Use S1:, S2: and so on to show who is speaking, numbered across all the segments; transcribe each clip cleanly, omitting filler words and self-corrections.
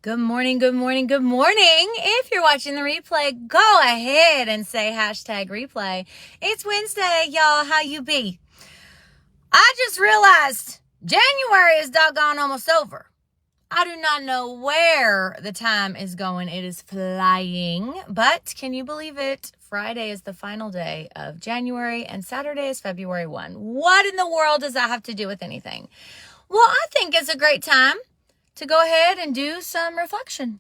S1: Good morning, good morning, good morning. If you're watching the replay, go ahead and say hashtag replay. It's Wednesday, y'all. How you be? I just realized January is doggone almost over. I do not know where the time is going. It is flying. But can you believe it? Friday is the final day of January and Saturday is February 1. What in the world does that have to do with anything? Well, I think it's a great time to go ahead and do some reflection,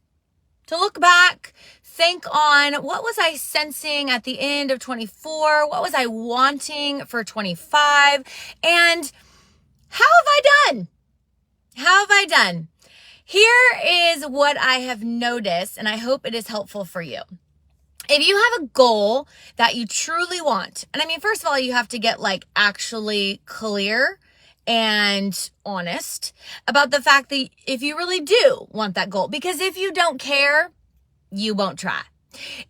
S1: to look back, think on what was I sensing at the end of 24, what was I wanting for 25, and how have I done? How have I done? Here is what I have noticed, and I hope it is helpful for you. If you have a goal that you truly want, and I mean, first of all, you have to get actually clear and honest about the fact that if you really do want that goal, because if you don't care, you won't try.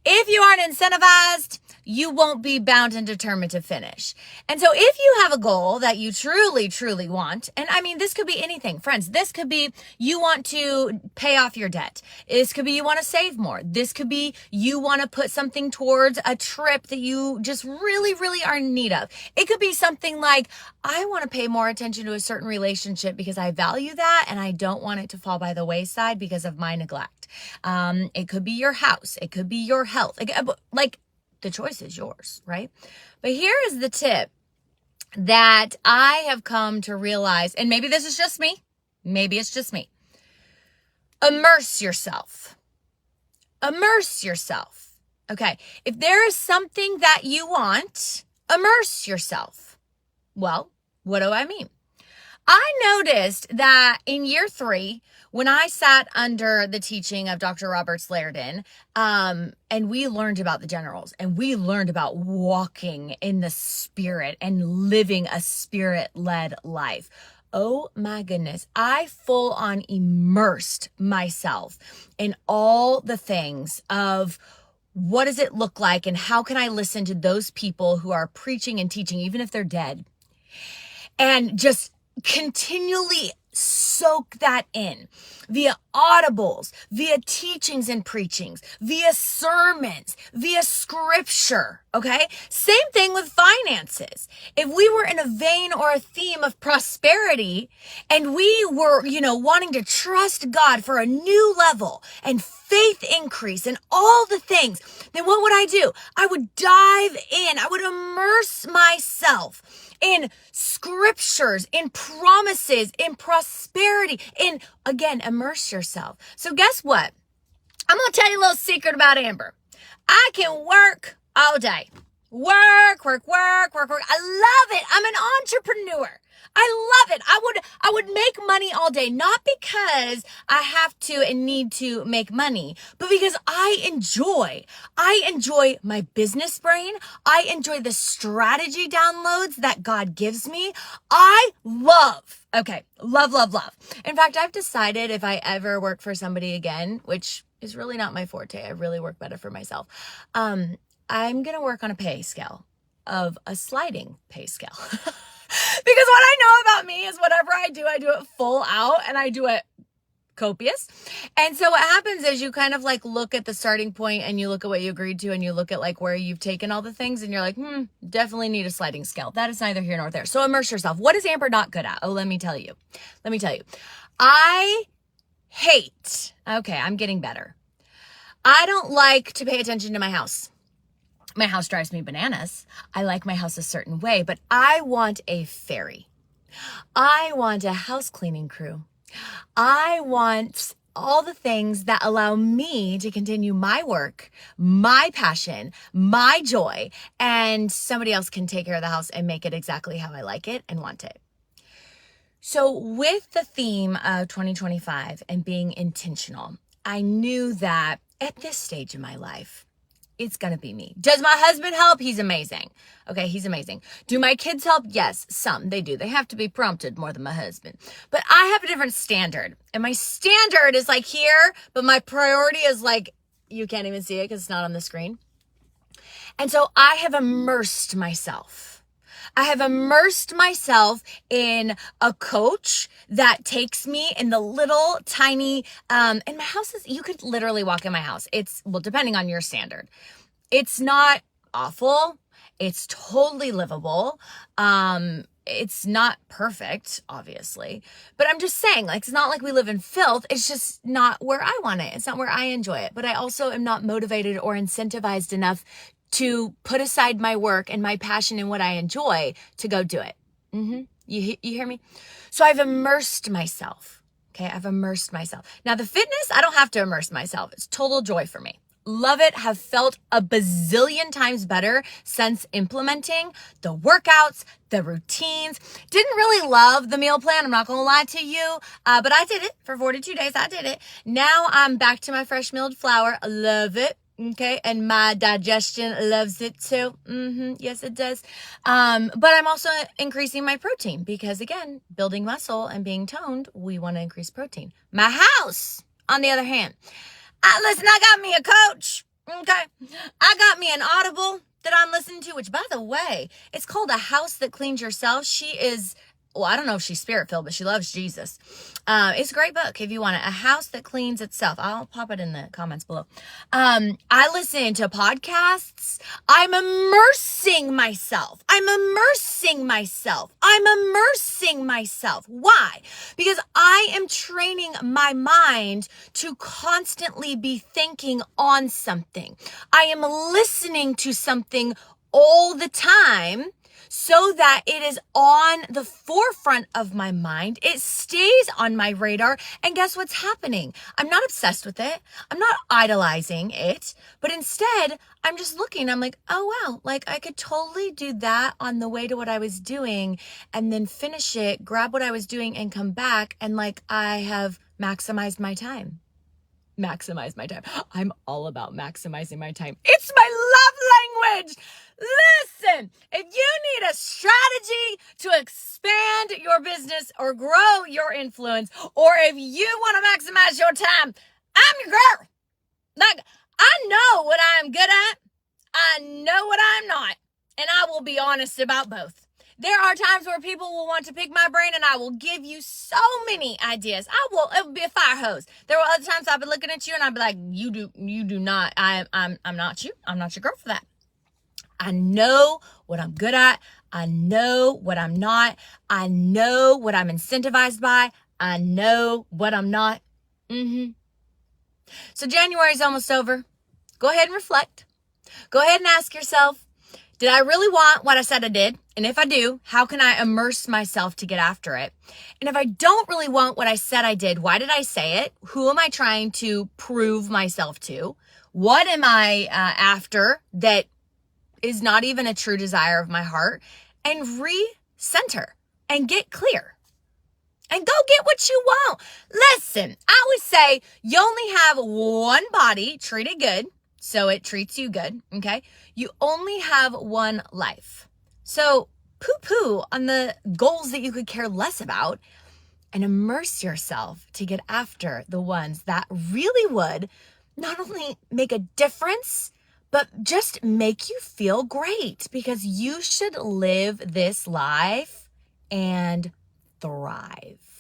S1: If you aren't incentivized, you won't be bound and determined to finish. And so if you have a goal that you truly, truly want, and I mean, this could be anything, friends. This could be you want to pay off your debt. This could be you want to save more. This could be you want to put something towards a trip that you just really, really are in need of. It could be something like, I want to pay more attention to a certain relationship because I value that and I don't want it to fall by the wayside because of my neglect. It could be your house. It could be your health. The choice is yours, right? But here is the tip that I have come to realize, and maybe this is just me. Maybe it's just me. Immerse yourself. Immerse yourself. Okay. If there is something that you want, immerse yourself. Well, what do I mean? I noticed that in year 3, when I sat under the teaching of Dr. Robert Slayerden, and we learned about the generals and we learned about walking in the spirit and living a spirit-led life. Oh my goodness, I full on immersed myself in all the things of what does it look like and how can I listen to those people who are preaching and teaching, even if they're dead, and just continually soak that in via audibles, via teachings and preachings, via sermons, via scripture. Okay. Same thing with finances. If we were in a vein or a theme of prosperity and we were, wanting to trust God for a new level and faith increase and all the things, then what would I do? I would dive in. I would immerse myself in scriptures, in promises, in prosperity, in, again, immerse yourself. So guess what? I'm going to tell you a little secret about Amber. I can work all day. Work. I love it. I'm an entrepreneur. I love it. I would make money all day, not because I have to and need to make money, but because I enjoy my business brain. I enjoy the strategy downloads that God gives me. I love. In fact, I've decided if I ever work for somebody again, which is really not my forte, I really work better for myself. I'm going to work on a pay scale of a sliding pay scale. Because what I know about me is whatever I do it full out and I do it copious. And so what happens is you kind of look at the starting point and you look at what you agreed to and you look at where you've taken all the things and you're like, definitely need a sliding scale. That is neither here nor there. So immerse yourself. What is Amber not good at? Oh, let me tell you. I hate, okay, I'm getting better. I don't like to pay attention to my house. My house drives me bananas. I like my house a certain way, but I want a fairy. I want a house cleaning crew. I want all the things that allow me to continue my work, my passion, my joy, and somebody else can take care of the house and make it exactly how I like it and want it. So with the theme of 2025 and being intentional, I knew that at this stage in my life, it's going to be me. Does my husband help? He's amazing. Okay, he's amazing. Do my kids help? Yes, some. They do. They have to be prompted more than my husband. But I have a different standard. And my standard is here, but my priority is you can't even see it because it's not on the screen. And so I have immersed myself. I have immersed myself in a coach that takes me in the little tiny, and my house is, you could literally walk in my house. It's, well, depending on your standard. It's not awful. It's totally livable. It's not perfect, obviously, but I'm just saying, like, it's not like we live in filth. It's just not where I want it. It's not where I enjoy it. But I also am not motivated or incentivized enough to put aside my work and my passion and what I enjoy to go do it. You hear me? So I've immersed myself. Okay. I've immersed myself. Now the fitness, I don't have to immerse myself. It's total joy for me. Love it. Have felt a bazillion times better since implementing the workouts, the routines. Didn't really love the meal plan. I'm not going to lie to you. But I did it for 42 days. I did it. Now I'm back to my fresh milled flour. I love it. Okay. And my digestion loves it too. Yes, it does. But I'm also increasing my protein because, again, building muscle and being toned, we want to increase protein. My house, on the other hand, listen, I got me a coach, okay? I got me an Audible that I'm listening to, which, by the way, it's called A House That Cleans Yourself. She is, well, I don't know if she's spirit-filled, but she loves Jesus. It's a great book if you want it. A House That Cleans Itself. I'll pop it in the comments below. I listen to podcasts. I'm immersing myself. I'm immersing myself. I'm immersing myself. Why? Because I am training my mind to constantly be thinking on something. I am listening to something all the time, so that it is on the forefront of my mind. It stays on my radar. And guess what's happening? I'm not obsessed with it. I'm not idolizing it. But instead, I'm just looking. I'm like, oh, wow. Like, I could totally do that on the way to what I was doing and then finish it, grab what I was doing and come back. And like, I have maximized my time. Maximize my time. I'm all about maximizing my time. It's my love language. Listen, if you need a strategy to expand your business or grow your influence, or if you want to maximize your time, I'm your girl. Like, I know what I'm good at. I know what I'm not. And I will be honest about both. There are times where people will want to pick my brain and I will give you so many ideas. It will be a fire hose. There were other times I'll be looking at you and I'll be like, you do not, I'm not you. I'm not your girl for that. I know what I'm good at. I know what I'm not. I know what I'm incentivized by. I know what I'm not. So January is almost over. Go ahead and reflect. Go ahead and ask yourself, did I really want what I said I did? And if I do, how can I immerse myself to get after it? And if I don't really want what I said I did, why did I say it? Who am I trying to prove myself to? What am I after that is not even a true desire of my heart? And re-center and get clear. And go get what you want. Listen, I always say you only have one body, treat it good. So it treats you good, okay? You only have one life. So poo-poo on the goals that you could care less about and immerse yourself to get after the ones that really would not only make a difference, but just make you feel great, because you should live this life and thrive.